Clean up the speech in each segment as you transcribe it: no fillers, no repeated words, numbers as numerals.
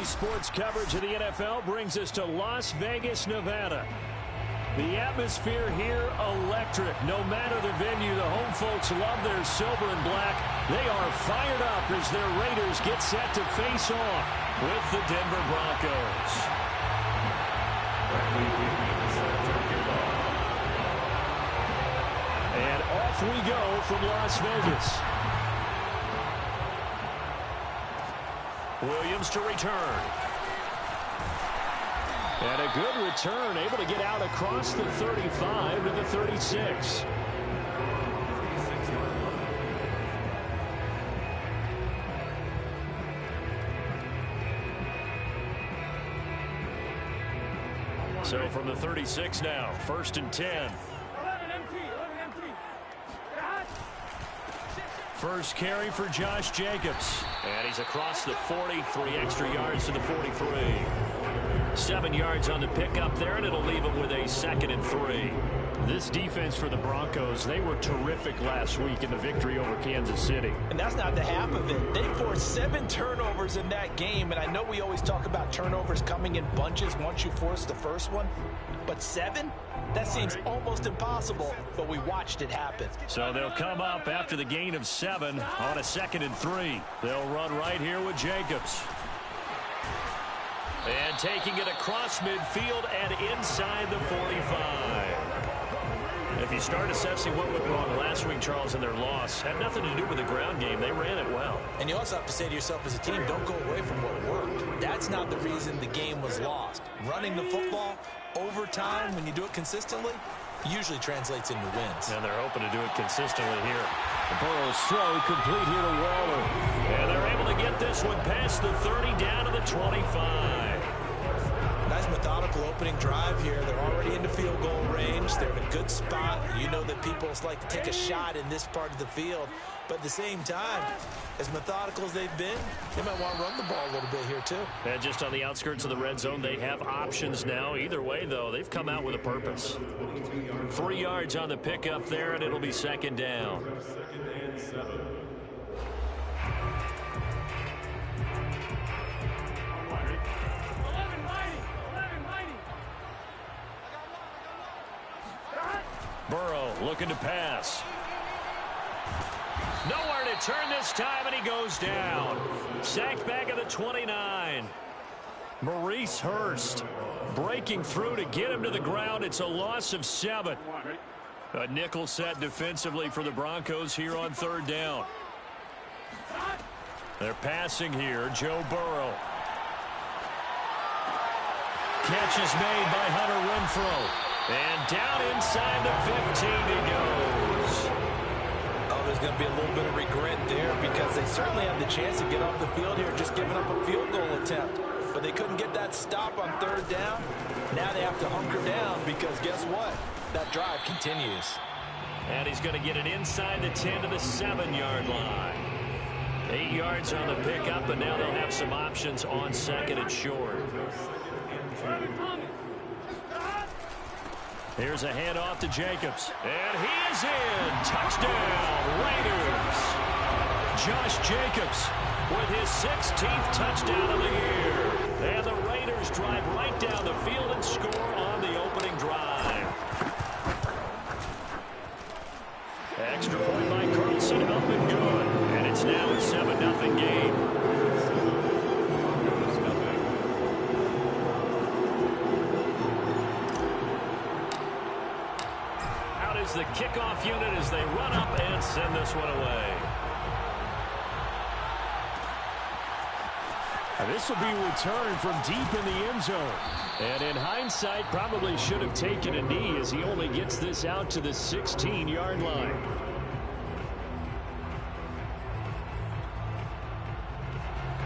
Daily sports coverage of the NFL brings us to Las Vegas, Nevada. The atmosphere here, electric. No matter the venue, the home folks love their silver and black. They are fired up as their Raiders get set to face off with the Denver Broncos. And off we go from Las Vegas. Williams to return. And a good return, able to get out across the 35 to the 36. So from the 36 now, 1st and 10. First carry for Josh Jacobs. And he's across the 40, 3 extra yards to the 43. 7 yards on the pickup there, and it'll leave him with a 2nd and 3. This defense for the Broncos, they were terrific last week in the victory over Kansas City. And that's not the half of it. They forced 7 turnovers in that game, and I know we always talk about turnovers coming in bunches once you force the first one. But 7? That seems almost impossible, but we watched it happen. So they'll come up after the gain of 7 on a 2nd and 3. They'll run right here with Jacobs. And taking it across midfield and inside the 45. If you start assessing what went wrong last week, Charles, in their loss, had nothing to do with the ground game. They ran it well. And you also have to say to yourself as a team, don't go away from what worked. That's not the reason the game was lost. Running the football over time, when you do it consistently, usually translates into wins. And they're hoping to do it consistently here. The Burrow's throw complete here to Waller. And they're able to get this one past the 30 down to the 25. Nice methodical opening drive here. They're already into field goal range. They're in a good spot. You know that people like to take a shot in this part of the field. But at the same time, as methodical as they've been, they might want to run the ball a little bit here too. And just on the outskirts of the red zone, they have options now. Either way, though, they've come out with a purpose. 3 yards on the pickup there, and it'll be 2nd down. Burrow looking to pass. Nowhere to turn this time, and he goes down. Sacked back at the 29. Maurice Hurst breaking through to get him to the ground. It's a loss of 7. A nickel set defensively for the Broncos here on 3rd down. They're passing here. Joe Burrow. Catch is made by Hunter Renfrow. And down inside the 15 he goes. Oh, there's going to be a little bit of regret there because they certainly had the chance to get off the field here just giving up a field goal attempt. But they couldn't get that stop on 3rd down. Now they have to hunker down because guess what? That drive continues. And he's going to get it inside the 10 to the 7-yard line. 8 yards on the pickup, but now they'll have some options on 2nd and short. Here's a handoff to Jacobs. And he is in. Touchdown, Raiders. Josh Jacobs with his 16th touchdown of the year. And the Raiders drive right down the field and score on the opening drive. Extra point by Carlson, up and good. And it's now a 7-0 game. The kickoff unit as they run up and send this one away. This will be returned from deep in the end zone. And in hindsight, probably should have taken a knee as he only gets this out to the 16-yard line.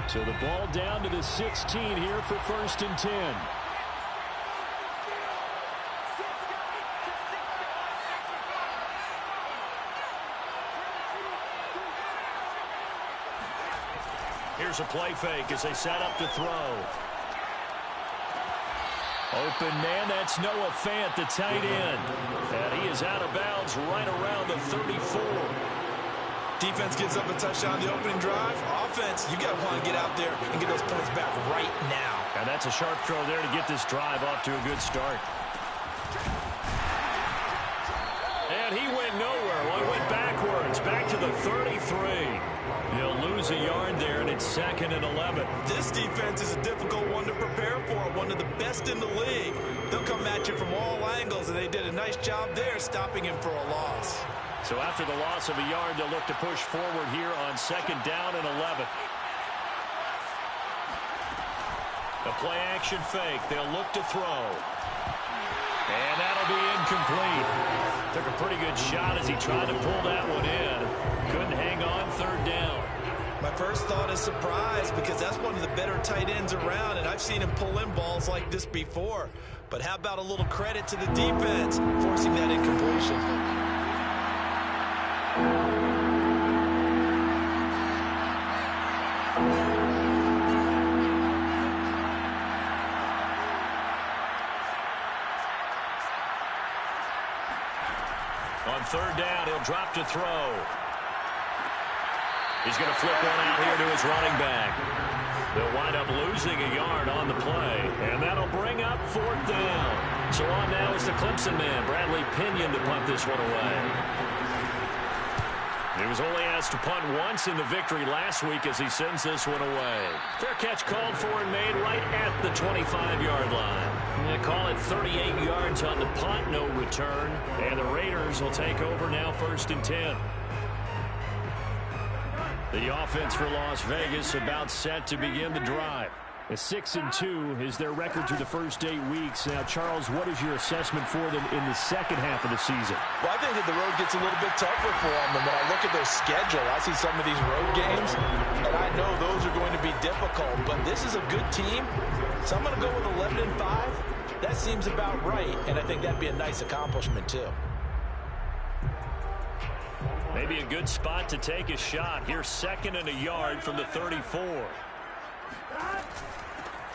So the ball down to the 16 here for 1st and 10. Here's a play fake as they set up to throw. Open man, that's Noah Fant, the tight end. And he is out of bounds right around the 34. Defense gives up a touchdown on the opening drive. Offense, you got to want to get out there and get those points back right now. And that's a sharp throw there to get this drive off to a good start. And he went nowhere. Well, he went backwards, back to the 33. He'll lose a yard there, and it's 2nd and 11. This defense is a difficult one to prepare for, one of the best in the league. They'll come at you from all angles, and they did a nice job there stopping him for a loss. So after the loss of a yard, they'll look to push forward here on 2nd down and 11. A play-action fake. They'll look to throw. And that'll be incomplete. Took a pretty good shot as he tried to pull that one in. Couldn't hang on 3rd down. My first thought is surprise because that's one of the better tight ends around, and I've seen him pull in balls like this before. But how about a little credit to the defense forcing that incompletion? On 3rd down, he'll drop to throw. He's going to flip one out here to his running back. They'll wind up losing a yard on the play, and that'll bring up 4th down. So on now is the Clemson man, Bradley Pinion, to punt this one away. He was only asked to punt once in the victory last week as he sends this one away. Fair catch called for and made right at the 25-yard line. They call it 38 yards on the punt, no return. And the Raiders will take over now 1st and 10. The offense for Las Vegas about set to begin the drive. A 6-2 is their record through the first 8 weeks. Now, Charles, what is your assessment for them in the second half of the season? Well, I think that the road gets a little bit tougher for them. And when I look at their schedule, I see some of these road games, and I know those are going to be difficult. But this is a good team, so I'm going to go with 11-5. That seems about right, and I think that'd be a nice accomplishment, too. Maybe a good spot to take a shot. Here's 2nd and a yard from the 34.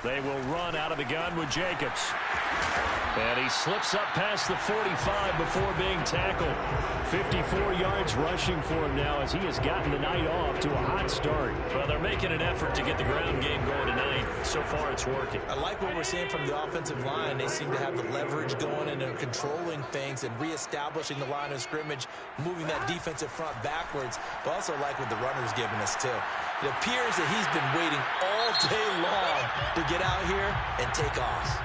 They will run out of the gun with Jacobs. And he slips up past the 45 before being tackled. 54 yards rushing for him now as he has gotten the night off to a hot start. Well, they're making an effort to get the ground game going tonight. So far, it's working. I like what we're seeing from the offensive line. They seem to have the leverage going, and they're controlling things and reestablishing the line of scrimmage, moving that defensive front backwards. But also like what the runner's giving us, too. It appears that he's been waiting all day long to get out here and take off.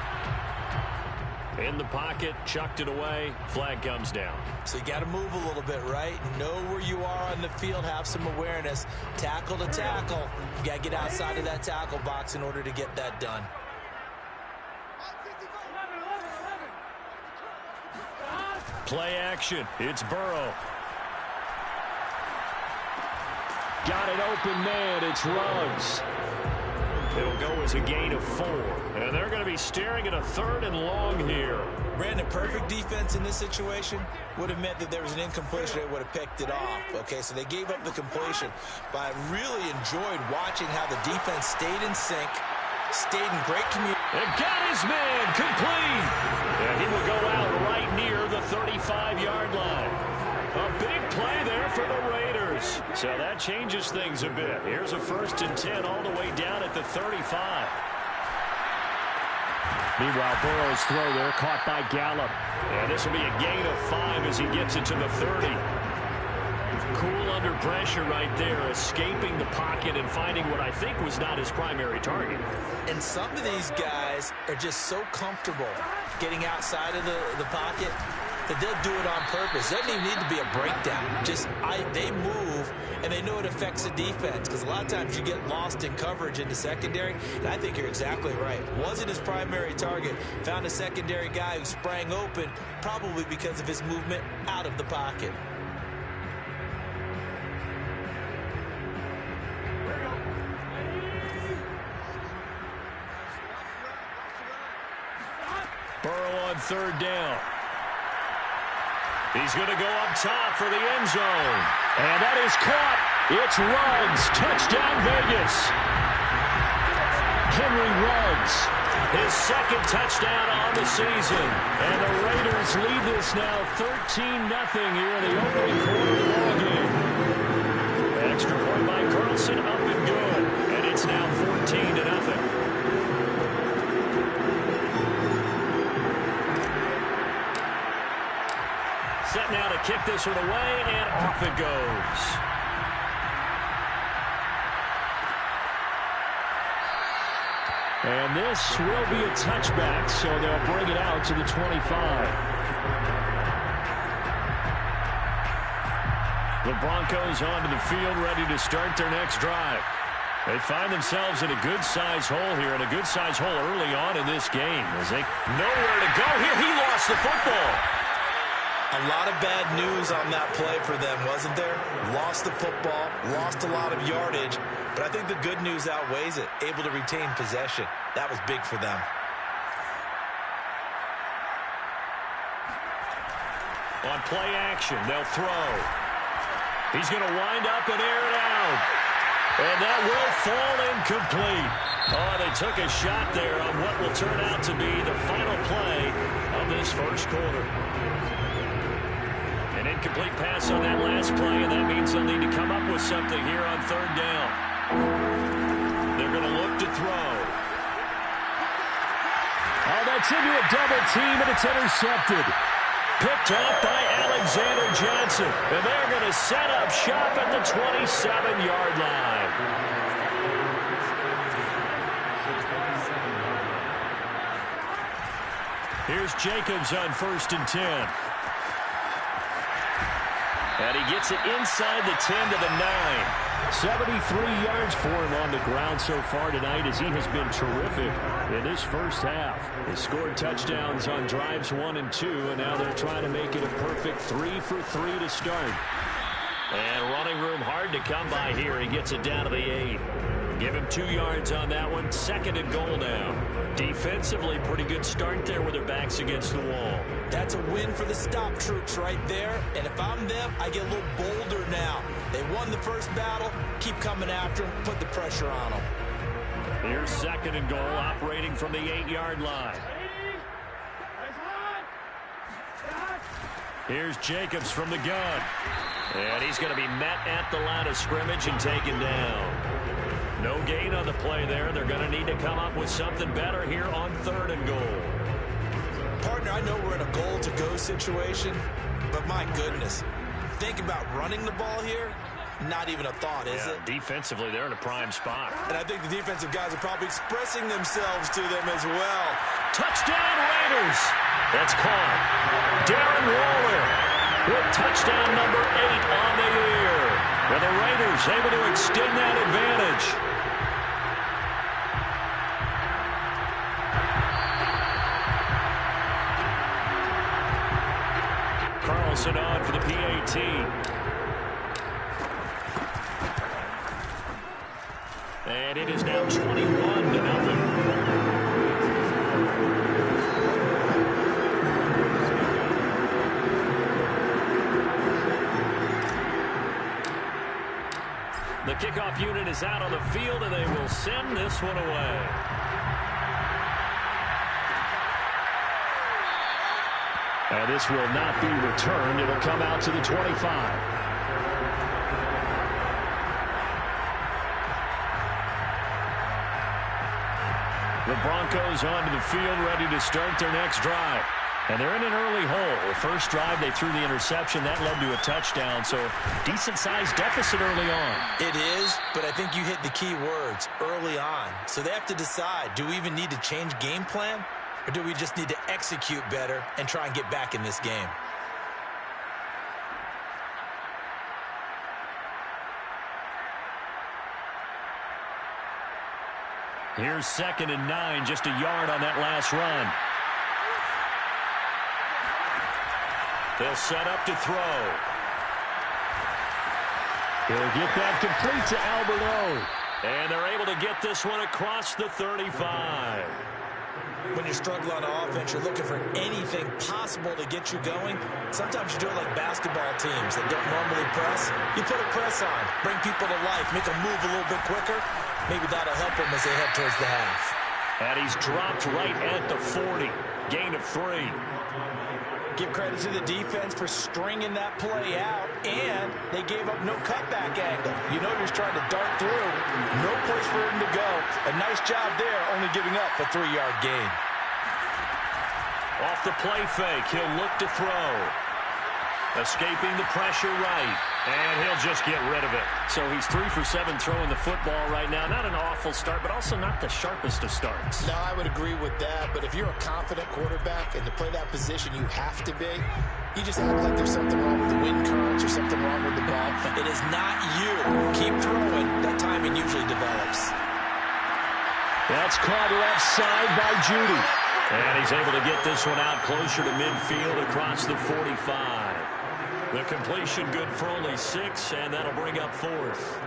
In the pocket, chucked it away, flag comes down. So you got to move a little bit, right? Know where you are on the field, have some awareness. Tackle to tackle. You got to get outside of that tackle box in order to get that done. Play action. It's Burrow. Got an open man. It's Ruggs. It'll go as a gain of 4. And they're going to be staring at a 3rd and long here. Brandon, perfect defense in this situation would have meant that there was an incompletion. They would have picked it off. Okay, so they gave up the completion. But I really enjoyed watching how the defense stayed in sync, stayed in great communication. And got his man complete. And he will go out right near the 35-yard line. A big play there for the Raiders. So that changes things a bit. Here's a 1st and 10 all the way down at the 35. Meanwhile, Burrow's throw there caught by Gallup. And this will be a gain of 5 as he gets it to the 30. Cool under pressure right there, escaping the pocket and finding what I think was not his primary target. And some of these guys are just so comfortable getting outside of the pocket that they'll do it on purpose. It doesn't even need to be a breakdown. They move, and they know it affects the defense, because a lot of times you get lost in coverage in the secondary, and I think you're exactly right. Wasn't his primary target. Found a secondary guy who sprang open, probably because of his movement out of the pocket. Burrow on 3rd down. He's going to go up top for the end zone. And that is caught. It's Ruggs. Touchdown, Vegas. Henry Ruggs. His 2nd touchdown on the season. And the Raiders lead this now 13-0 here in the opening quarter of the ball game. this one away, and off it goes. And this will be a touchback, so they'll bring it out to the 25. The Broncos onto the field, ready to start their next drive. They find themselves in a good-sized hole here, and a good-sized hole early on in this game. As they nowhere to go here. He lost the football. A lot of bad news on that play for them, wasn't there? Lost the football, lost a lot of yardage, but I think the good news outweighs it. Able to retain possession. That was big for them. On play action, they'll throw. He's going to wind up and air it out. And that will fall incomplete. Oh, they took a shot there on what will turn out to be the final play of this first quarter. An incomplete pass on that last play, and that means they'll need to come up with something here on third down. They're going to look to throw. Oh, that's into a double team, and it's intercepted. Picked up by Alexander Johnson. And they're going to set up shop at the 27-yard line. Here's Jacobs on 1st and 10. And he gets it inside the 10 to the 9. 73 yards for him on the ground so far tonight, as he has been terrific in this first half. They scored touchdowns on drives 1 and 2, and now they're trying to make it a perfect 3 for 3 to start. And running room hard to come by here. He gets it down to the 8. Give him 2 yards on that one. 2nd and goal now. Defensively, pretty good start there with their backs against the wall. That's a win for the stop troops right there. And if I'm them, I get a little bolder now. They won the first battle. Keep coming after them. Put the pressure on them. Here's 2nd and goal, operating from the 8-yard line. Here's Jacobs from the gun. And he's going to be met at the line of scrimmage and taken down. No gain on the play there. They're going to need to come up with something better here on 3rd and goal. Partner, I know we're in a goal-to-go situation, but my goodness, think about running the ball here. Not even a thought, is it? Defensively, they're in a prime spot. And I think the defensive guys are probably expressing themselves to them as well. Touchdown Raiders! That's caught. Darren Waller with touchdown number 8 on the year. And the Raiders able to extend that advantage. Carlson on for the PAT. And it is now 21-0. The kickoff unit is out on the field, and they will send this one away. And this will not be returned. It'll come out to the 25. The Broncos onto the field, ready to start their next drive. And they're in an early hole. The first drive, they threw the interception. That led to a touchdown, so decent-sized deficit early on. It is, but I think you hit the key words, early on. So they have to decide, do we even need to change game plan, or do we just need to execute better and try and get back in this game? Here's 2nd and 9, just a yard on that last run. They'll set up to throw. He'll get that complete to Albert O. And they're able to get this one across the 35. When you're struggling on offense, you're looking for anything possible to get you going. Sometimes you do it like basketball teams that don't normally press. You put a press on, bring people to life, make them move a little bit quicker. Maybe that'll help them as they head towards the half. And he's dropped right at the 40. Gain of 3. Give credit to the defense for stringing that play out, and they gave up no cutback angle. You know you're trying to dart through. No place for him to go. A nice job there, only giving up a 3-yard gain. Off the play fake, he'll look to throw. Escaping the pressure right. And he'll just get rid of it. So he's 3 for 7 throwing the football right now. Not an awful start, but also not the sharpest of starts. No, I would agree with that. But if you're a confident quarterback and to play that position you have to be, you just act like there's something wrong with the wind currents or something wrong with the ball. It is not you. Keep throwing. That timing usually develops. That's caught left side by Judy. And he's able to get this one out closer to midfield across the 45. The completion good for only 6, and that'll bring up 4th.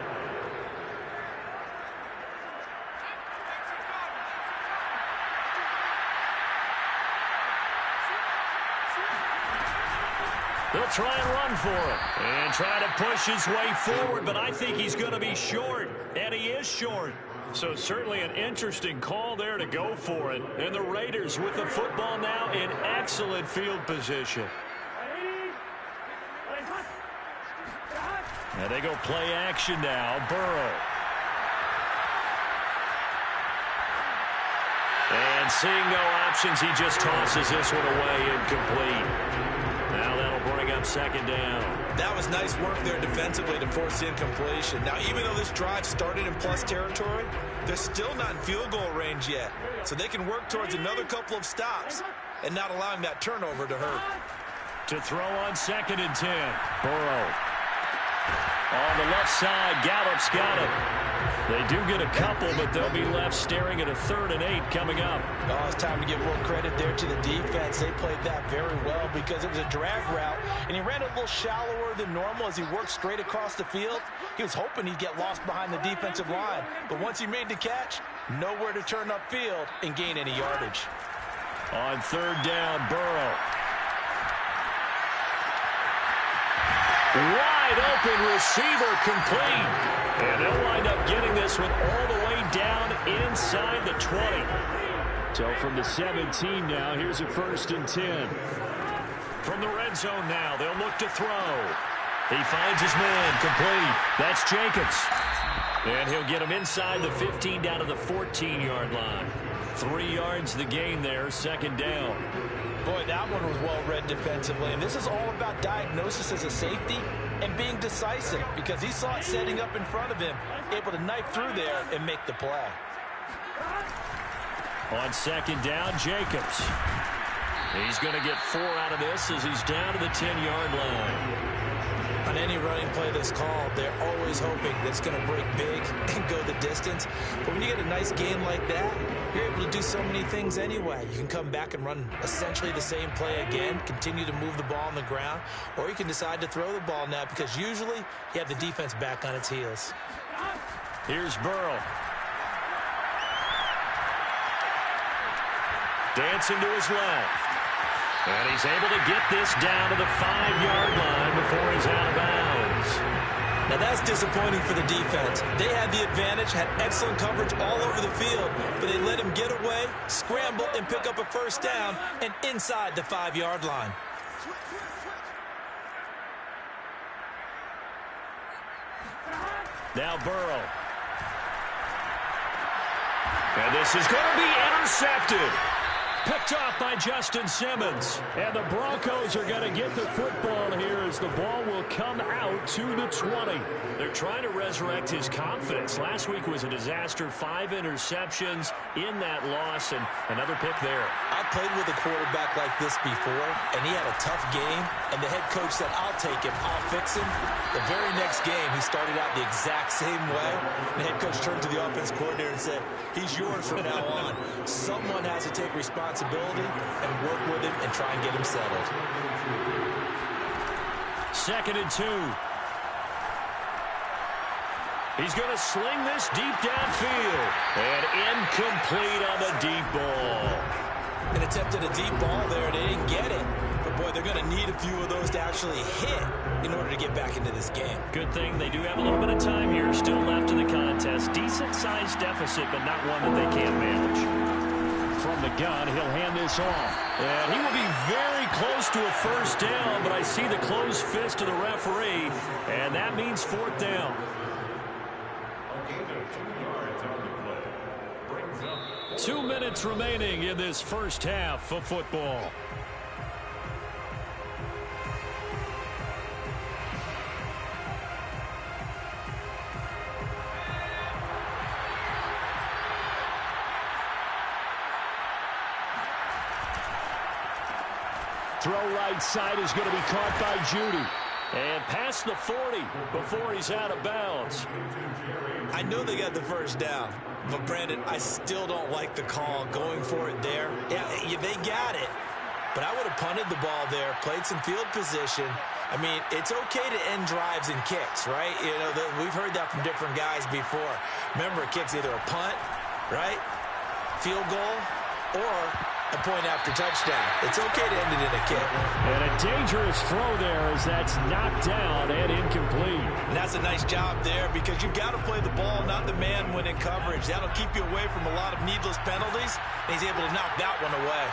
They'll try and run for it and try to push his way forward, but I think he's going to be short, and he is short. So certainly an interesting call there to go for it. And the Raiders with the football now in excellent field position. And they go play action now. Burrow. And seeing no options, he just tosses this one away incomplete. Now that'll bring up 2nd down. That was nice work there defensively to force the incompletion. Now, even though this drive started in plus territory, they're still not in field goal range yet. So they can work towards another couple of stops and not allowing that turnover to hurt. To throw on 2nd and 10. Burrow. On the left side, Gallup's got it. They do get a couple, but they'll be left staring at a 3rd and 8 coming up. Oh, it's time to give more credit there to the defense. They played that very well because it was a drag route, and he ran a little shallower than normal as he worked straight across the field. He was hoping he'd get lost behind the defensive line, but once he made the catch, nowhere to turn upfield and gain any yardage. On 3rd down, Burrow. Wide open receiver complete. And they'll wind up getting this one all the way down inside the 20. So from the 17 now, here's a 1st and 10. From the red zone now, they'll look to throw. He finds his man complete. That's Jacobs. And he'll get him inside the 15 down to the 14-yard line. 3 yards the gain there, 2nd down. Boy, that one was well-read defensively, and this is all about diagnosis as a safety and being decisive because he saw it setting up in front of him, able to knife through there and make the play. On 2nd down, Jacobs. He's going to get 4 out of this as he's down to the 10-yard line. On any running play that's called, they're always hoping that it's going to break big and go the distance. But when you get a nice game like that, you're able to do so many things anyway. You can come back and run essentially the same play again, continue to move the ball on the ground, or you can decide to throw the ball now because usually you have the defense back on its heels. Here's Burrow. Dancing to his left. And he's able to get this down to the 5-yard line before he's out of bounds. Now that's disappointing for the defense. They had the advantage, had excellent coverage all over the field, but they let him get away, scramble, and pick up a 1st down and inside the 5-yard line. Now Burrow. And this is going to be intercepted. Picked off by Justin Simmons. And the Broncos are going to get the football here as the ball will come out to the 20. They're trying to resurrect his confidence. Last week was a disaster. 5 interceptions in that loss, and another pick there. I played with a quarterback like this before, and he had a tough game, and the head coach said, I'll take him, I'll fix him. The very next game, he started out the exact same way. The head coach turned to the offense coordinator and said, he's yours from now on. Someone has to take responsibility and work with him and try and get him settled. 2nd and 2. He's going to sling this deep downfield. And incomplete on the deep ball. An attempt at a deep ball there. They didn't get it. But, boy, they're going to need a few of those to actually hit in order to get back into this game. Good thing they do have a little bit of time here still left in the contest. Decent-sized deficit, but not one that they can't manage. From the gun, he'll hand this off. And he will be very close to a 1st down, but I see the closed fist of the referee, and that means 4th down. 2 minutes remaining in this first half of football. Throw right side is going to be caught by Judy. And past the 40 before he's out of bounds. I know they got the first down, but Brandon, I still don't like the call going for it there. Yeah, they got it, but I would have punted the ball there, played some field position. I mean, it's okay to end drives and kicks, right? You know, we've heard that from different guys before. Remember, a kick's either a punt, right, field goal, or a point after touchdown. It's okay to end it in a kick. And a dangerous throw there as that's knocked down and incomplete. And that's a nice job there because you've got to play the ball, not the man when in coverage. That'll keep you away from a lot of needless penalties, and he's able to knock that one away.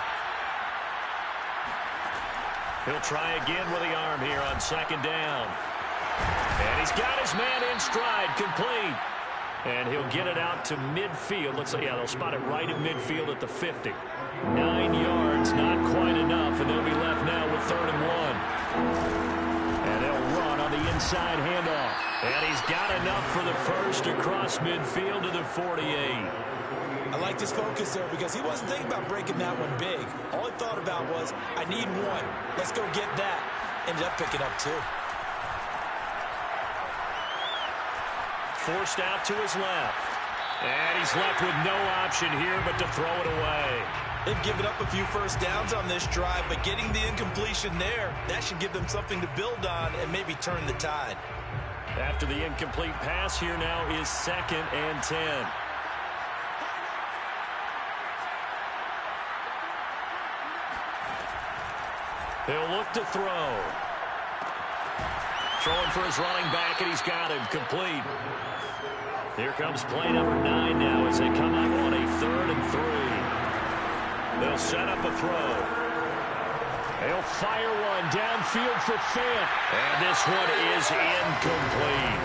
He'll try again with the arm here on second down. And he's got his man in stride, complete. And he'll get it out to midfield. Looks like, yeah, they'll spot it right at midfield at the 50. 9 yards, not quite enough, and they'll be left now with 3rd and 1. And they'll run on the inside handoff. And he's got enough for the first across midfield to the 48. I liked his focus there because he wasn't thinking about breaking that one big. All he thought about was, I need one. Let's go get that. Ended up picking up 2. Forced out to his left. And he's left with no option here but to throw it away. They've given up a few first downs on this drive, but getting the incompletion there, that should give them something to build on and maybe turn the tide. After the incomplete pass, here now is 2nd and 10. He'll look to throw. Throwing for his running back, and he's got him complete. Here comes play number 9 now as they come up on a 3rd and 3. They'll set up a throw. They'll fire one downfield for Fant. And this one is incomplete.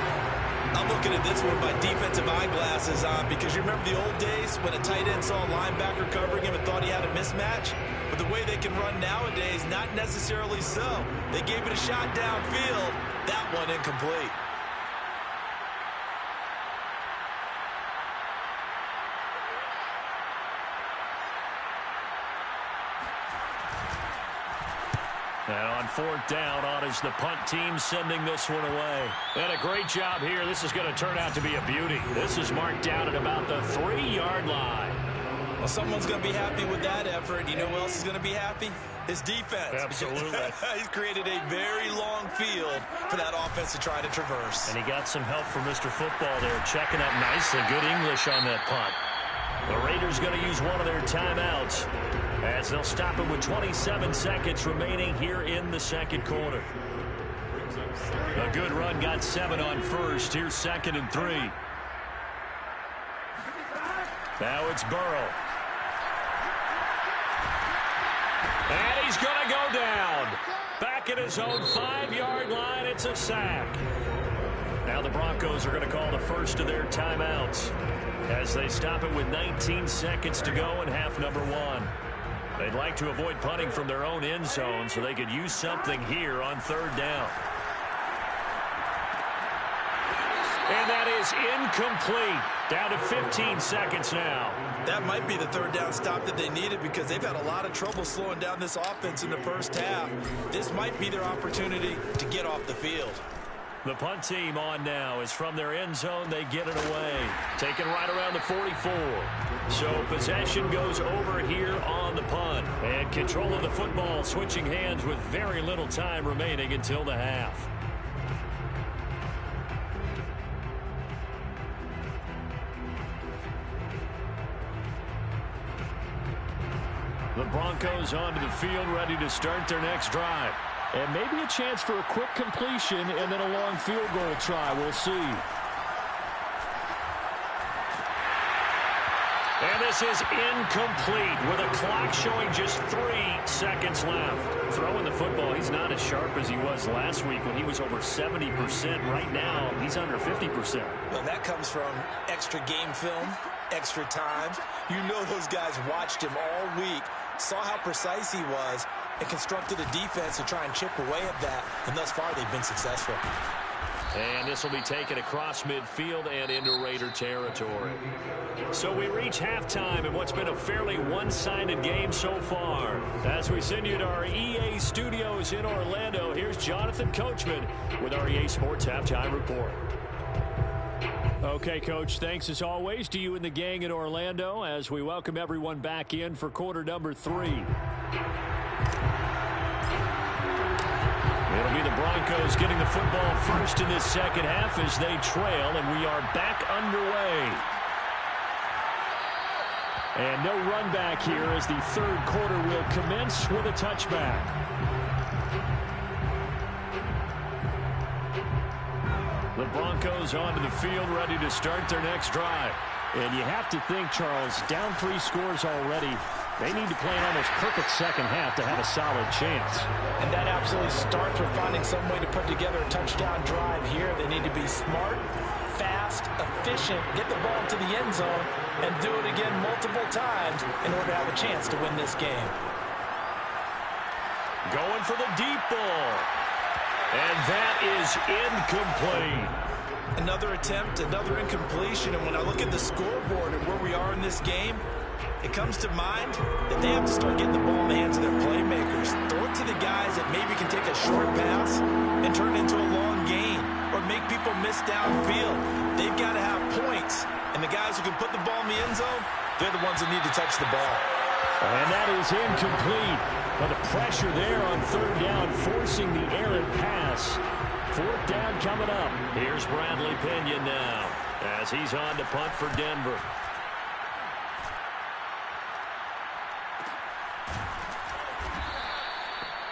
I'm looking at this one with my defensive eyeglasses on because you remember the old days when a tight end saw a linebacker covering him and thought he had a mismatch? But the way they can run nowadays, not necessarily so. They gave it a shot downfield. That one incomplete. Now on 4th down, on is the punt team sending this one away. And a great job here. This is going to turn out to be a beauty. This is marked down at about the 3-yard line. Well, someone's going to be happy with that effort. You know who else is going to be happy? His defense. Absolutely. He's created a very long field for that offense to try to traverse. And he got some help from Mr. Football there, checking up nicely. Good English on that punt. The Raiders going to use one of their timeouts as they'll stop it with 27 seconds remaining here in the 2nd quarter. A good run, got 7 on first. Here's 2nd and 3. Now it's Burrow. And he's going to go down. Back at his own 5-yard line, it's a sack. Now the Broncos are going to call the first of their timeouts as they stop it with 19 seconds to go in half number 1. They'd like to avoid punting from their own end zone so they could use something here on 3rd down. And that is incomplete. Down to 15 seconds now. That might be the 3rd down stop that they needed because they've had a lot of trouble slowing down this offense in the first half. This might be their opportunity to get off the field. The punt team on now is from their end zone. They get it away. Taken right around the 44. So possession goes over here on the punt. And control of the football switching hands with very little time remaining until the half. The Broncos onto the field, ready to start their next drive. And maybe a chance for a quick completion and then a long field goal try. We'll see. And this is incomplete with a clock showing just 3 seconds left. Throwing the football, he's not as sharp as he was last week when he was over 70%. Right now, he's under 50%. Well, that comes from extra game film, extra time. You know those guys watched him all week, saw how precise he was, and constructed a defense to try and chip away at that. And thus far, they've been successful. And this will be taken across midfield and into Raider territory. So we reach halftime in what's been a fairly one-sided game so far. As we send you to our EA studios in Orlando, here's Jonathan Coachman with our EA Sports Halftime Report. Okay, Coach, thanks as always to you and the gang in Orlando as we welcome everyone back in for quarter number 3. It'll be the Broncos getting the football first in this second half as they trail, and we are back underway. And no run back here as the third quarter will commence with a touchback. The Broncos onto the field, ready to start their next drive. And you have to think, Charles, down 3 scores already. They need to play an almost perfect second half to have a solid chance. And that absolutely starts with finding some way to put together a touchdown drive here. They need to be smart, fast, efficient, get the ball to the end zone, and do it again multiple times in order to have a chance to win this game. Going for the deep ball. And that is incomplete. Another attempt, another incompletion, and when I look at the scoreboard and where we are in this game, it comes to mind that they have to start getting the ball in the hands of their playmakers. Throw it to the guys that maybe can take a short pass and turn it into a long gain or make people miss downfield. They've got to have points, and the guys who can put the ball in the end zone, they're the ones that need to touch the ball. And that is incomplete. But the pressure there on third down, forcing the errant pass. Fourth down coming up. Here's Bradley Pinion now as he's on to punt for Denver.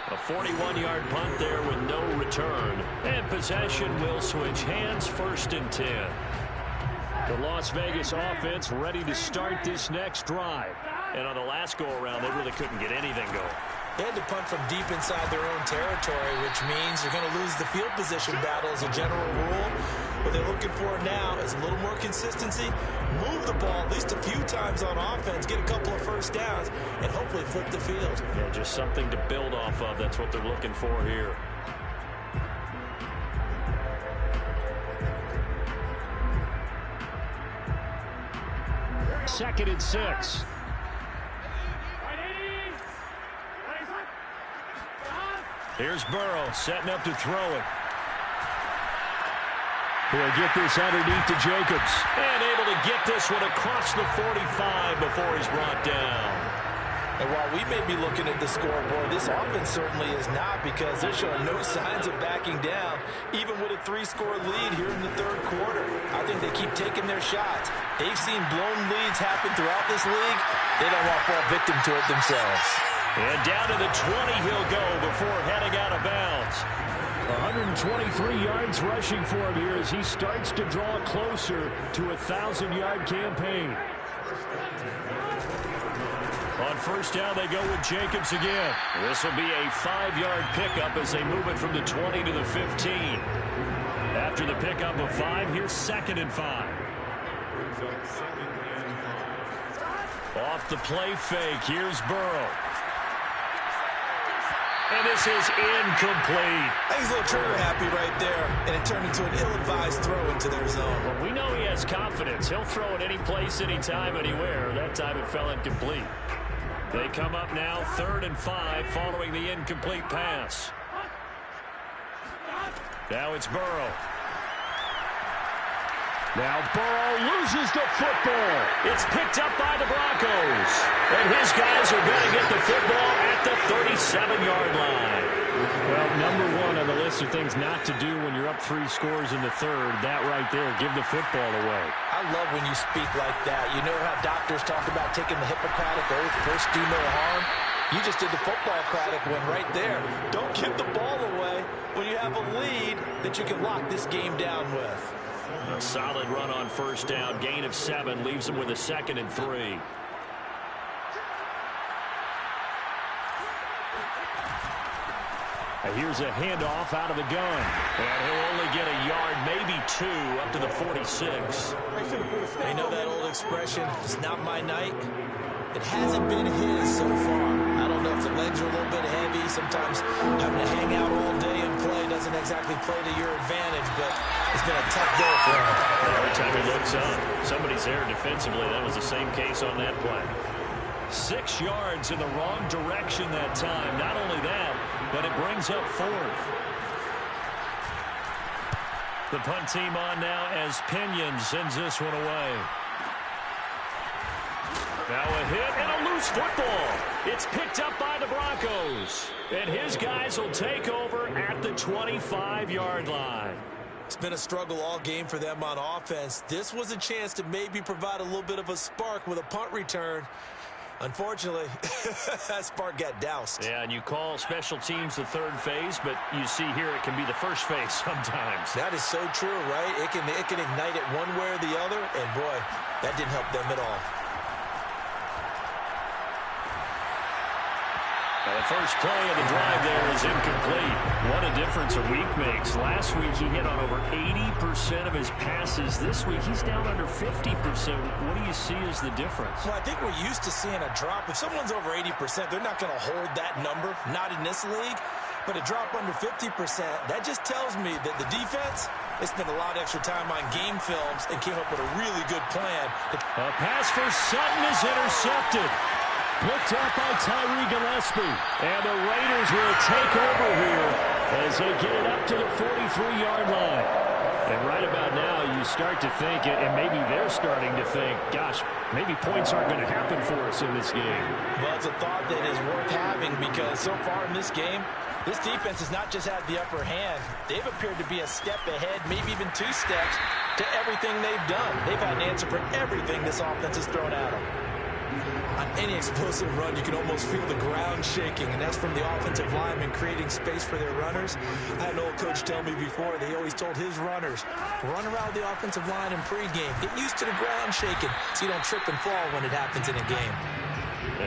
A 41-yard punt there with no return. And possession will switch hands, 1st and 10. The Las Vegas offense ready to start this next drive. And on the last go-around, they really couldn't get anything going. They had to punt from deep inside their own territory, which means you're going to lose the field position battle as a general rule. What they're looking for now is a little more consistency, move the ball at least a few times on offense, get a couple of first downs, and hopefully flip the field. Yeah, just something to build off of. That's what they're looking for here. Second and 6. Here's Burrow setting up to throw it. He'll get this underneath to Jacobs. And able to get this one across the 45 before he's brought down. And while we may be looking at the scoreboard, this offense certainly is not, because they're showing no signs of backing down, even with a 3-score lead here in the third quarter. I think they keep taking their shots. They've seen blown leads happen throughout this league. They don't want to fall victim to it themselves. And down to the 20 he'll go before heading out of bounds. 123 yards rushing for him here as he starts to draw closer to a 1,000-yard campaign. On first down, they go with Jacobs again. This will be a 5-yard pickup as they move it from the 20 to the 15. After the pickup of 5, here's 2nd and 5. Off the play fake, here's Burrow. And this is incomplete. He's a little trigger happy right there, and it turned into an ill-advised throw into their zone. Well, we know he has confidence. He'll throw it any place, anytime, anywhere. That time it fell incomplete. They come up now 3rd and 5 following the incomplete pass. Now it's Burrow. Now Burrow loses the football. It's picked up by the Broncos. And his guys are going to get the football at the 37-yard line. Well, number 1 on the list of things not to do when you're up 3 scores in the third, that right there, give the football away. I love when you speak like that. You know how doctors talk about taking the Hippocratic oath, first do no harm? You just did the football-cratic one right there. Don't give the ball away when you have a lead that you can lock this game down with. A solid run on first down. Gain of 7 leaves them with a 2nd and 3. Here's a handoff out of the gun. And he'll only get a yard, maybe 2, up to the 46. I know that old expression, it's not my night. It hasn't been his so far. I don't know if the legs are a little bit heavy. Sometimes having to hang out all day and play doesn't doesn't exactly play to your advantage, but it's been a tough go for him. Every time he looks up, somebody's there defensively. That was the same case on that play. 6 yards in the wrong direction that time. Not only that, but it brings up 4th. The punt team on now as Pinion sends this one away. Now a hit and a loose football. It's picked up by the Broncos. And his guys will take over at the 25-yard line. It's been a struggle all game for them on offense. This was a chance to maybe provide a little bit of a spark with a punt return. Unfortunately, that spark got doused. Yeah, and you call special teams the third phase, but you see here it can be the first phase sometimes. That is so true, right? It can ignite it one way or the other, and boy, that didn't help them at all. The first play of the drive there is incomplete. What a difference a week makes. Last week he hit on over 80% of his passes. This week he's down under 50%. What do you see as the difference? Well, I think we're used to seeing a drop. If someone's over 80%, they're not going to hold that number, not in this league. But a drop under 50%, that just tells me that the defense, they spent a lot of extra time on game films and came up with a really good plan. A pass for Sutton is intercepted. Picked up by Tyree Gillespie. And the Raiders will take over here as they get it up to the 43-yard line. And right about now, you start to think, and maybe they're starting to think, gosh, maybe points aren't going to happen for us in this game. Well, it's a thought that is worth having because so far in this game, this defense has not just had the upper hand. They've appeared to be a step ahead, maybe even 2 steps to everything they've done. They've had an answer for everything this offense has thrown at them. On any explosive run, you can almost feel the ground shaking, and that's from the offensive linemen creating space for their runners. I had an old coach tell me before, they always told his runners, run around the offensive line in pregame. Get used to the ground shaking so you don't trip and fall when it happens in a game.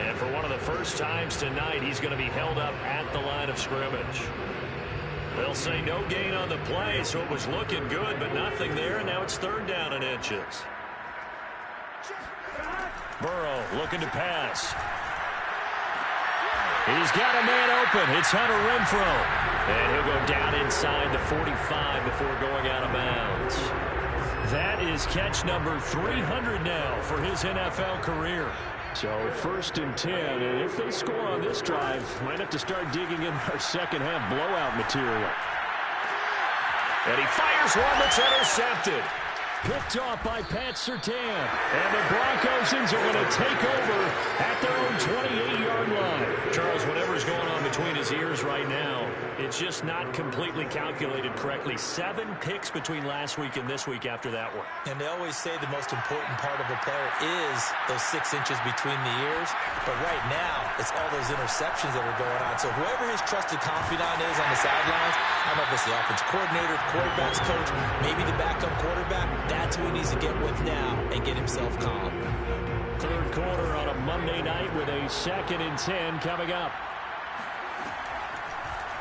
And for one of the first times tonight, he's going to be held up at the line of scrimmage. They'll say no gain on the play, so it was looking good, but nothing there, and now it's 3rd down and inches. Burrow looking to pass. He's got a man open. It's Hunter Renfrow. And he'll go down inside the 45 before going out of bounds. That is catch number 300 now for his NFL career. So 1st and 10, and if they score on this drive, might have to start digging in our second half blowout material. And he fires one that's intercepted. Picked off by Pat Surtain. And the Broncosians are going to take over at their own 28-yard line. Charles, whatever's going on between his ears right now, it's just not completely calculated correctly. 7 picks between last week and this week after that one. And they always say the most important part of a player is those 6 inches between the ears. But right now, it's all those interceptions that are going on. So whoever his trusted confidant is on the sidelines, I don't know if it's the offensive coordinator, the quarterback's coach, maybe the backup quarterback, that's who he needs to get with now and get himself calm. 3rd quarter on a Monday night with a 2nd and 10 coming up.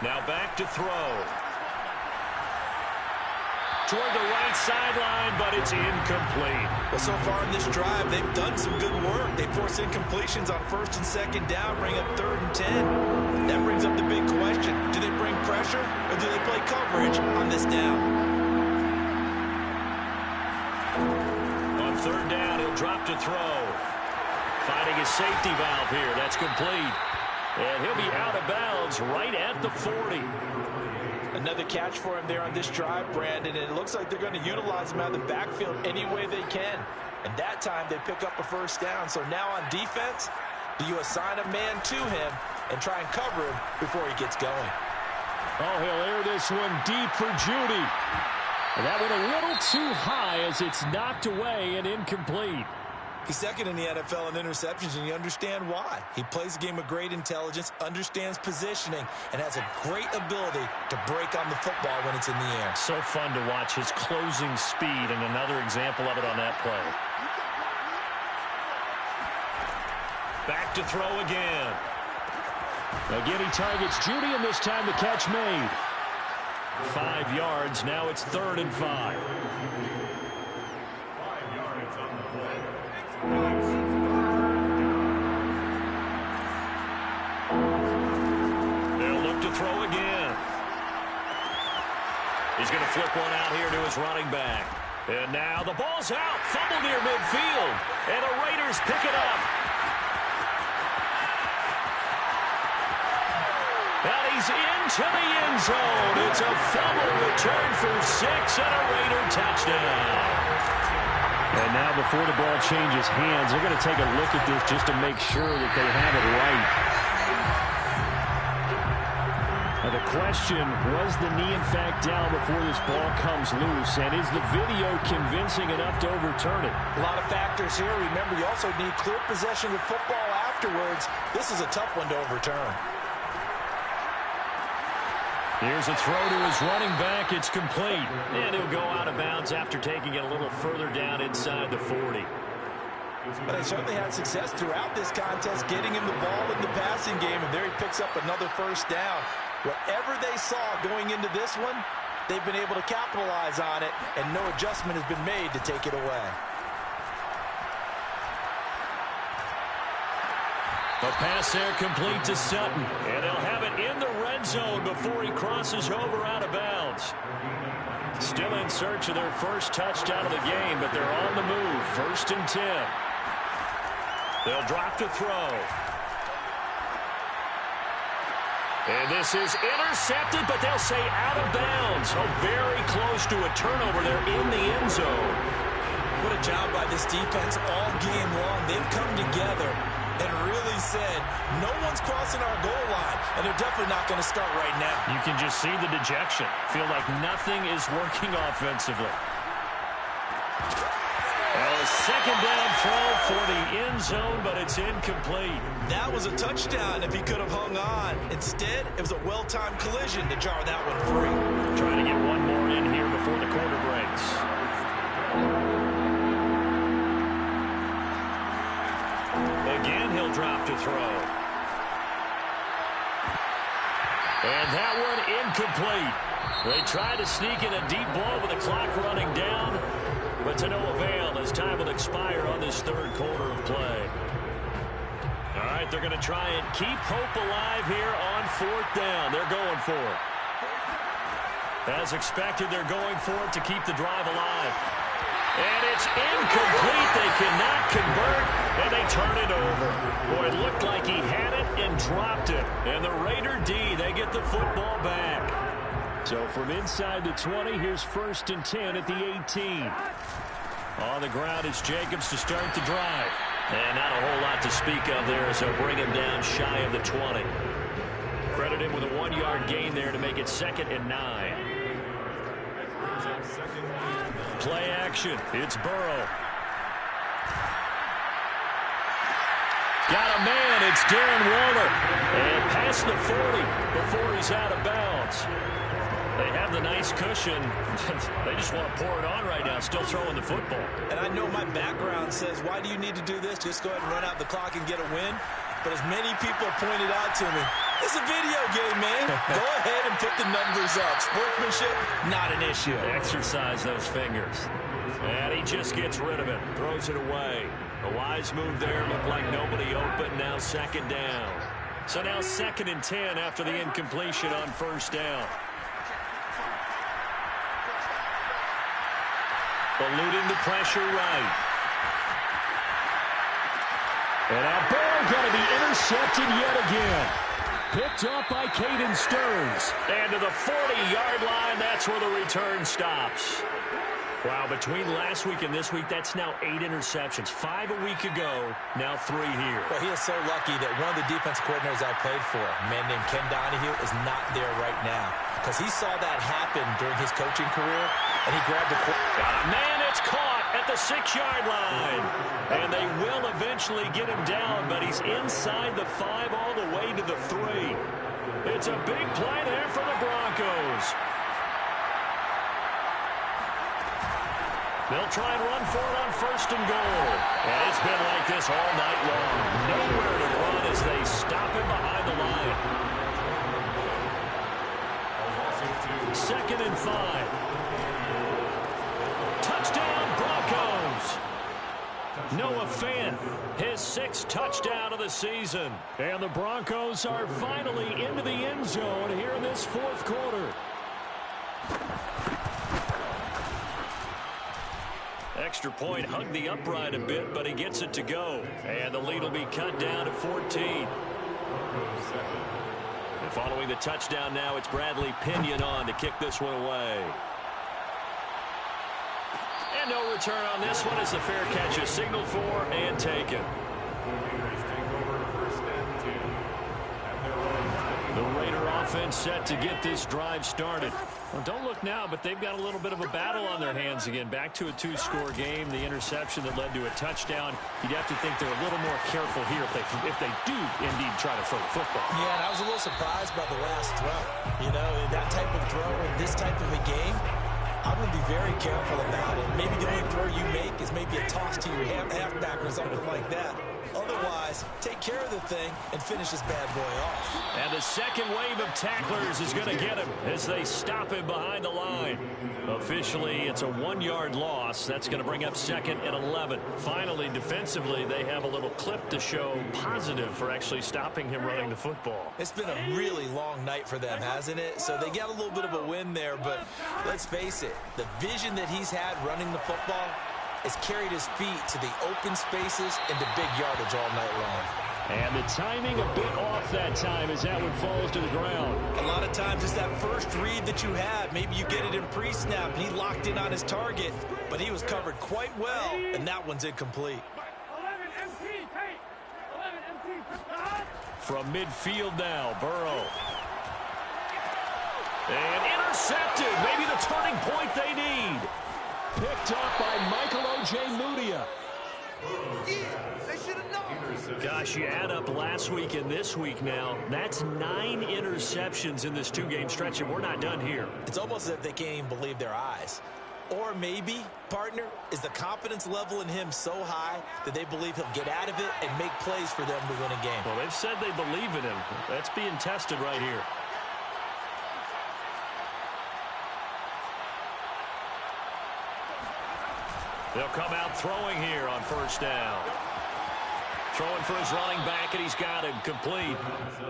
Now back to throw. Toward the right sideline, but it's incomplete. Well, so far in this drive, they've done some good work. They force incompletions on 1st and 2nd down, bring up 3rd and 10. That brings up the big question. Do they bring pressure or do they play coverage on this down? On 3rd down, he'll drop to throw. Finding his safety valve here. That's complete. And he'll be out of bounds right at the 40. Another catch for him there on this drive, Brandon, and it looks like they're going to utilize him out of the backfield any way they can. And that time they pick up a 1st down. So now on defense, do you assign a man to him and try and cover him before he gets going? Oh, he'll air this one deep for Judy. And that went a little too high as it's knocked away and incomplete. He's 2nd in the NFL in interceptions, and you understand why. He plays a game of great intelligence, understands positioning, and has a great ability to break on the football when it's in the air. So fun to watch his closing speed, and another example of it on that play. Back to throw again. Again, he targets Judy, and this time the catch made. 5 yards. Now it's 3rd and 5. They'll look to throw again. He's going to flip one out here to his running back. And now the ball's out. Fumble near midfield. And the Raiders pick it up. And he's into the end zone. It's a fumble return for 6 and a Raider touchdown. And now before the ball changes hands, they're going to take a look at this just to make sure that they have it right. Now the question, was the knee in fact down before this ball comes loose? And is the video convincing enough to overturn it? A lot of factors here. Remember, you also need clear possession of the football afterwards. This is a tough one to overturn. Here's a throw to his running back. It's complete. And he'll go out of bounds after taking it a little further down inside the 40. But they certainly had success throughout this contest, getting him the ball in the passing game, and there he picks up another first down. Whatever they saw going into this one, they've been able to capitalize on it, and no adjustment has been made to take it away. The pass there complete to Sutton, and they'll have it in the red zone before he crosses over out of bounds. Still in search of their first touchdown of the game, but they're on the move. 1st and 10. They'll drop to throw. And this is intercepted, but they'll say out of bounds. Oh, very close to a turnover there in the end zone. What a job by this defense all game long. They've come together and really said, no one's crossing our goal line, and they're definitely not going to start right now. You can just see the dejection. Feel like nothing is working offensively. A second down throw for the end zone, but it's incomplete. That was a touchdown if he could have hung on. Instead, it was a well-timed collision to jar that one free. Trying to get one more in here before the quarter breaks. Again, he'll drop to throw. And that one incomplete. They tried to sneak in a deep ball with the clock running down, but to no avail as time will expire on this third quarter of play. All right, they're going to try and keep hope alive here on 4th down. They're going for it. As expected, they're going for it to keep the drive alive. And it's incomplete. They cannot convert, and they turn it over. Boy, it looked like he had it and dropped it. And the Raider D, they get the football back. So from inside the 20, here's 1st and 10 at the 18. On the ground is Jacobs to start the drive. And not a whole lot to speak of there as they'll bring him down shy of the 20. Credit him with a 1-yard gain there to make it 2nd and 9. Play action. It's Burrow. Got a man. It's Darren Waller. And past the 40 before he's out of bounds. They have the nice cushion. They just want to pour it on right now, still throwing the football. And I know my background says, why do you need to do this? Just go ahead and run out the clock and get a win. But as many people have pointed out to me, it's a video game, man. Go ahead and put the numbers up. Sportsmanship, not an issue. Exercise those fingers. And he just gets rid of it, throws it away. A wise move there, looked like nobody open, now 2nd down. So now 2nd and 10 after the incompletion on 1st down. Eluding the pressure right. And that ball going to be intercepted yet again. Picked up by Caden Stearns. And to the 40-yard line, that's where the return stops. Wow, between last week and this week, that's now 8 interceptions. 5 a week ago, now 3 here. Well, he is so lucky that one of the defense coordinators I played for, a man named Ken Donahue, is not there right now. Because he saw that happen during his coaching career, and he grabbed the got a man, it's caught at the 6-yard line. And they will eventually get him down, but he's inside the 5 all the way to the 3. It's a big play there for the Broncos. They'll try and run for it on 1st and goal. And it's been like this all night long. Nowhere to run as they stop him behind the line. 2nd and 5. Touchdown, Broncos. Noah Fant, his 6th touchdown of the season. And the Broncos are finally into the end zone here in this 4th quarter. Extra point, hugged the upright a bit, but he gets it to go. And the lead will be cut down to 14. And following the touchdown now, it's Bradley Pinion on to kick this one away. And no return on this one as the fair catch is signaled for and taken. The Raider offense set to get this drive started. Well, don't look now, but they've got a little bit of a battle on their hands again. Back to a two-score game, the interception that led to a touchdown. You'd have to think they're a little more careful here if they do indeed try to throw the football. Yeah, and I was a little surprised by the last throw. You know, that type of throw in this type of a game, I'm going to be very careful about it. Maybe the only throw you make is maybe a toss to your halfback or something like that. Otherwise, take care of the thing and finish this bad boy off. And the second wave of tacklers is going to get him as they stop him behind the line. Officially, it's a 1-yard loss. That's going to bring up 2nd and 11. Finally, defensively, they have a little clip to show positive for actually stopping him running the football. It's been a really long night for them, hasn't it? So they got a little bit of a win there, but let's face it, the vision that he's had running the football has carried his feet to the open spaces and to big yardage all night long. And the timing a bit off that time as that one falls to the ground. A lot of times it's that first read that you have. Maybe you get it in pre-snap. He locked in on his target, but he was covered quite well, and that one's incomplete. From midfield now, Burrow. And intercepted. Maybe the turning point they need. Picked up by Michael Ojemudia. Gosh, you add up last week and this week now. That's 9 interceptions in this 2-game stretch, and we're not done here. It's almost as if they can't even believe their eyes. Or maybe, partner, is the confidence level in him so high that they believe he'll get out of it and make plays for them to win a game. Well, they've said they believe in him. That's being tested right here. They'll come out throwing here on first down. Throwing for his running back, and he's got him complete.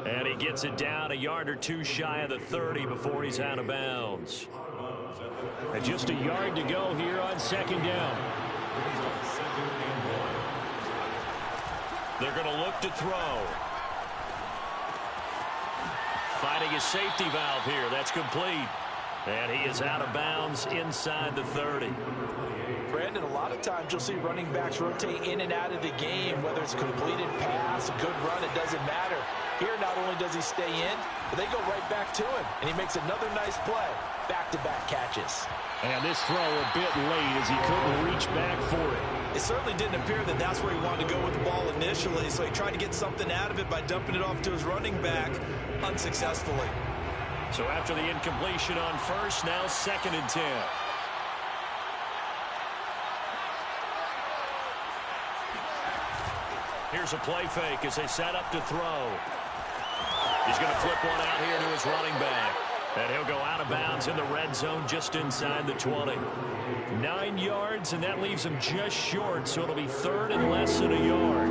And he gets it down a yard or two shy of the 30 before he's out of bounds. And just a yard to go here on second down. They're going to look to throw. Finding his safety valve here. That's complete. And he is out of bounds inside the 30. Brandon, a lot of times you'll see running backs rotate in and out of the game, whether it's a completed pass, a good run, it doesn't matter. Here, not only does he stay in, but they go right back to him, and he makes another nice play. Back-to-back catches. And this throw a bit late as he couldn't reach back for it. It certainly didn't appear that that's where he wanted to go with the ball initially, so he tried to get something out of it by dumping it off to his running back unsuccessfully. So after the incompletion on first, now 2nd and 10. Here's a play fake as they set up to throw. He's going to flip one out here to his running back. And he'll go out of bounds in the red zone just inside the 20. 9 yards, and that leaves him just short, so it'll be 3rd and less than a yard.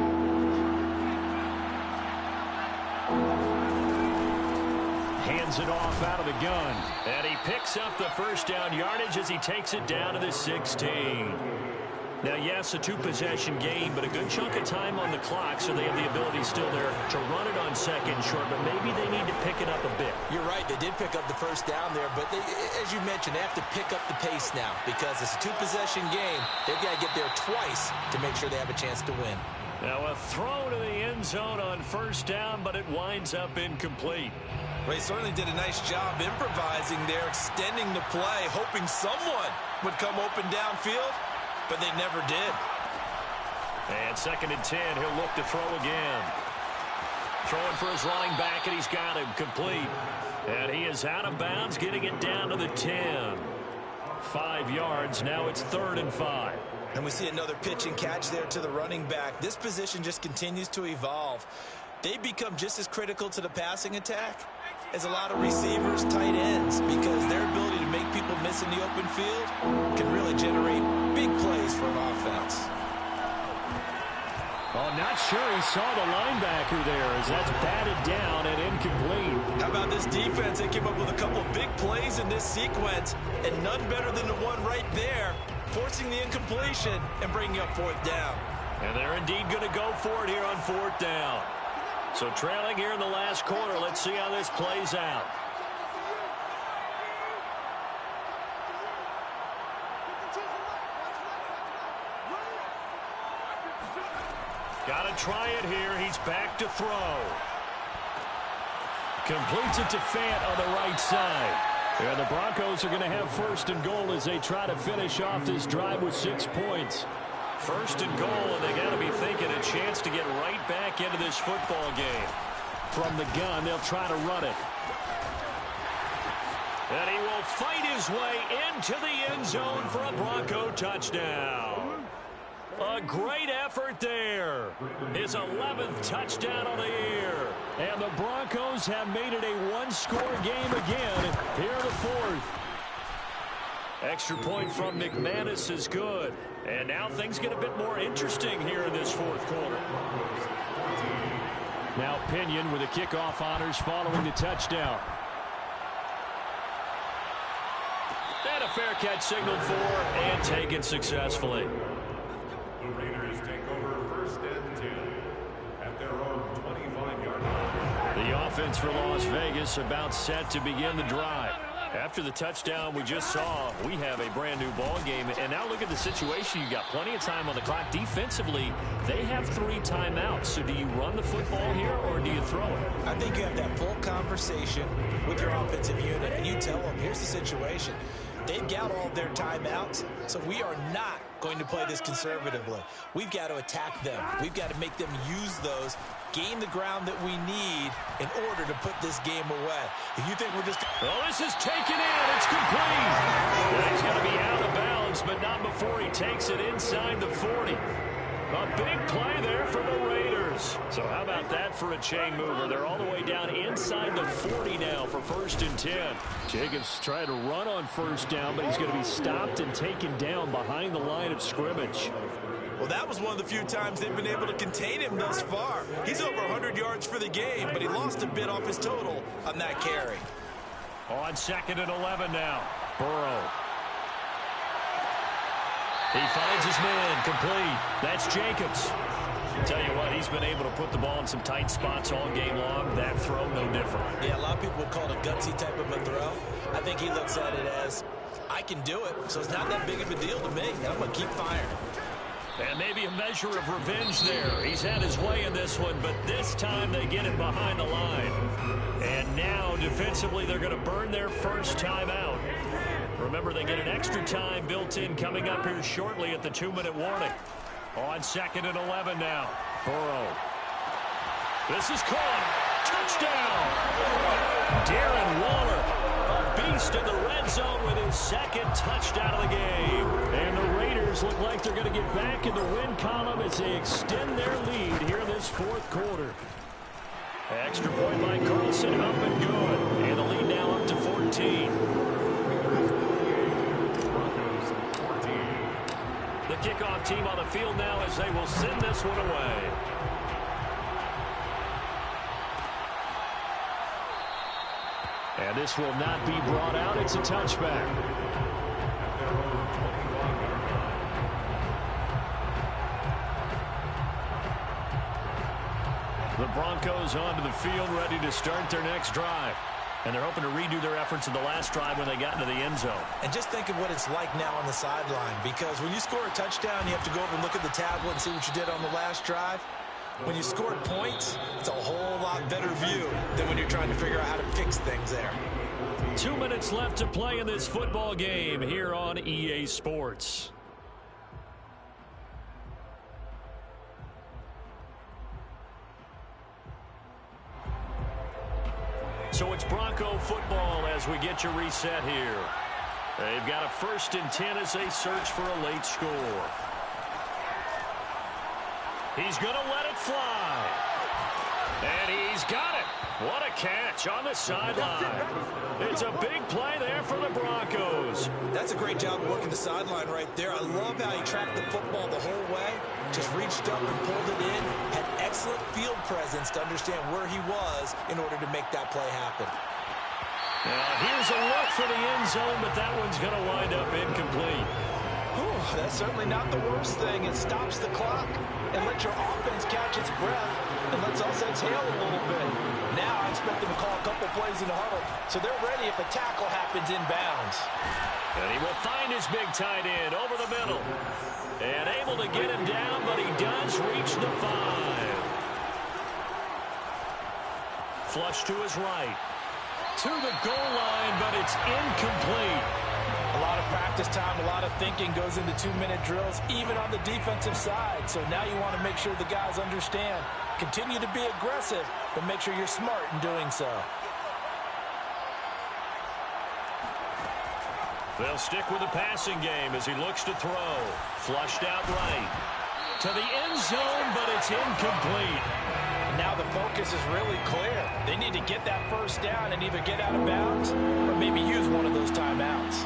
Hands it off out of the gun. And he picks up the first down yardage as he takes it down to the 16. Now, yes, a 2-possession game, but a good chunk of time on the clock, so they have the ability still there to run it on second short, but maybe they need to pick it up a bit. You're right. They did pick up the first down there, but they, as you mentioned, they have to pick up the pace now because it's a 2-possession game. They've got to get there twice to make sure they have a chance to win. Now, a throw to the end zone on first down, but it winds up incomplete. Well, he certainly did a nice job improvising there, extending the play, hoping someone would come open downfield. But they never did. And 2nd and 10, he'll look to throw again. Throwing for his running back, and he's got him complete. And he is out of bounds, getting it down to the 10. 5 yards, now it's 3rd and 5. And we see another pitch and catch there to the running back. This position just continues to evolve. They become just as critical to the passing attack as a lot of receivers, tight ends, because their ability to make people miss in the open field can really generate big plays for an offense. Oh, not sure he saw the linebacker there as that's batted down and incomplete. How about this defense? They came up with a couple of big plays in this sequence, and none better than the one right there forcing the incompletion and bringing up fourth down. And they're indeed going to go for it here on fourth down. So trailing here in the last quarter. Let's see how this plays out. Got to try it here. He's back to throw. Completes it to Fant on the right side. And the Broncos are going to have first and goal as they try to finish off this drive with 6 points. First and goal, and they got to be thinking a chance to get right back into this football game. From the gun, they'll try to run it. And he will fight his way into the end zone for a Bronco touchdown. A great effort there. His 11th touchdown of the year. And the Broncos have made it a one-score game again here in the fourth. Extra point from McManus is good. And now things get a bit more interesting here in this fourth quarter. Now Pinion with the kickoff honors following the touchdown. And a fair catch signaled for and taken successfully. The Raiders take over first and 10 at their own 25-yard line. The offense for Las Vegas about set to begin the drive. After the touchdown we just saw, we have a brand new ball game. And now look at the situation. You've got plenty of time on the clock. Defensively, they have 3 timeouts. So do you run the football here or do you throw it? I think you have that full conversation with your offensive unit, and you tell them, here's the situation. They've got all of their timeouts, so we are not going to play this conservatively. We've got to attack them. We've got to make them use those, gain the ground that we need in order to put this game away. If you think we're just... Oh, this is taken in. It's complete. And he's going to be out of bounds, but not before he takes it inside the 40. A big play there for the Raiders. So how about that for a chain mover? They're all the way down inside the 40 now for first and 10. Jacobs tried to run on first down, but he's going to be stopped and taken down behind the line of scrimmage. Well, that was one of the few times they've been able to contain him thus far. He's over 100 yards for the game, but he lost a bit off his total on that carry. On second and 11 now. Burrow. He finds his man, complete. That's Jacobs. Tell you what, he's been able to put the ball in some tight spots all game long. That throw, no different. Yeah, a lot of people would call it a gutsy type of a throw. I think he looks at it as, I can do it, so it's not that big of a deal to me, and I'm going to keep firing. And maybe a measure of revenge there. He's had his way in this one, but this time they get it behind the line. And now, defensively, they're going to burn their first timeout. Remember, they get an extra time built in coming up here shortly at the 2-minute warning. On second and 11 now. Burrow. This is caught. Touchdown. Darren Waller, a beast in the red zone with his second touchdown of the game. And the Raiders look like they're going to get back in the win column as they extend their lead here in this fourth quarter. Extra point by Carlson, up and good. And the lead now up to 14. The kickoff team on the field now as they will send this one away. And this will not be brought out. It's a touchback. The Broncos onto the field, ready to start their next drive. And they're hoping to redo their efforts in the last drive when they got into the end zone. And just think of what it's like now on the sideline, because when you score a touchdown, you have to go over and look at the tablet and see what you did on the last drive. When you scored points, it's a whole lot better view than when you're trying to figure out how to fix things there. 2 minutes left to play in this football game here on EA Sports. So it's Bronco football as we get you reset here. They've got a first and 10 as they search for a late score. He's going to let it fly. And he's got it. What a catch on the sideline. It's a big play there for the Broncos. That's a great job of working the sideline right there. I love how he tracked the football the whole way. Just reached up and pulled it in. Had excellent field presence to understand where he was in order to make that play happen. Now here's a look for the end zone, but that one's going to wind up incomplete. Oh, that's certainly not the worst thing. It stops the clock and lets your offense catch its breath and lets us exhale a little bit. Now I expect them to call a couple plays in the huddle so they're ready if a tackle happens inbounds. And he will find his big tight end over the middle. And able to get him down, but he does reach the 5. Flush to his right. To the goal line, but it's incomplete. A lot of practice time, a lot of thinking goes into 2-minute drills, even on the defensive side. So now you want to make sure the guys understand. Continue to be aggressive, but make sure you're smart in doing so. They'll stick with the passing game as he looks to throw. Flushed out right. To the end zone, but it's incomplete. And now the focus is really clear. They need to get that first down and either get out of bounds or maybe use one of those timeouts.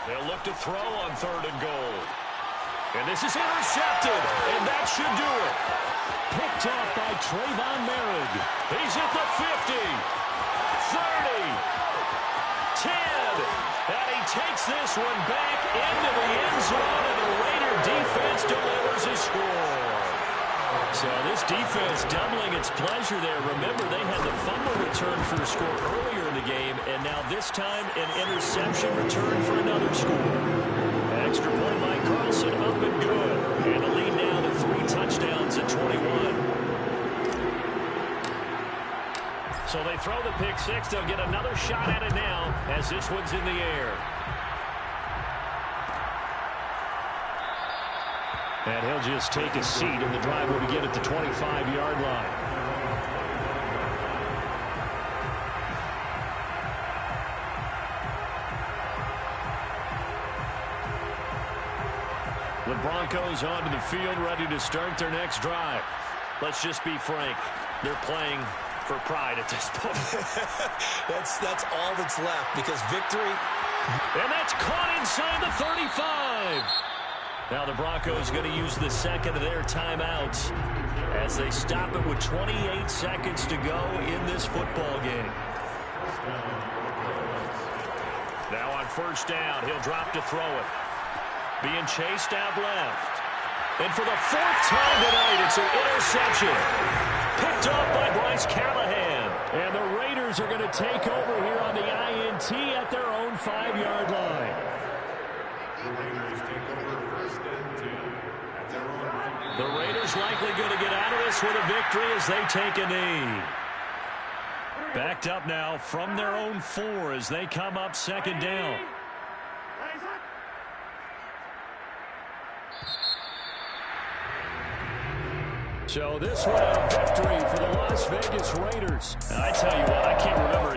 They'll look to throw on 3rd and goal. And this is intercepted, and that should do it. Picked off by Trayvon Merrick. He's at the 50, 30, 10, and he takes this one back into the end zone, and the Raider defense delivers a score. So this defense doubling its pleasure there. Remember, they had the fumble return for a score earlier in the game, and now this time an interception return for another score. Extra point by Carlson, up and good. And the lead now to 3 touchdowns at 21. So they throw the pick 6. They'll get another shot at it now as this one's in the air. And he'll just take a seat, and the drive will begin at the 25-yard line. The Broncos onto the field, ready to start their next drive. Let's just be frank. They're playing for pride at this point. That's all that's left, because victory. And that's caught inside the 35. Now the Broncos going to use the second of their timeouts as they stop it with 28 seconds to go in this football game. Now on 1st down, he'll drop to throw it. Being chased out left. And for the 4th time tonight, it's an interception. Picked off by Bryce Callahan. And the Raiders are going to take over here on the INT at their own 5-yard line. The Raiders take over 1st and 10 at their own. The Raiders likely going to get out of this with a victory as they take a knee. Backed up now from their own 4 as they come up 2nd down. So this one a victory for the Las Vegas Raiders. I tell you what, I can't remember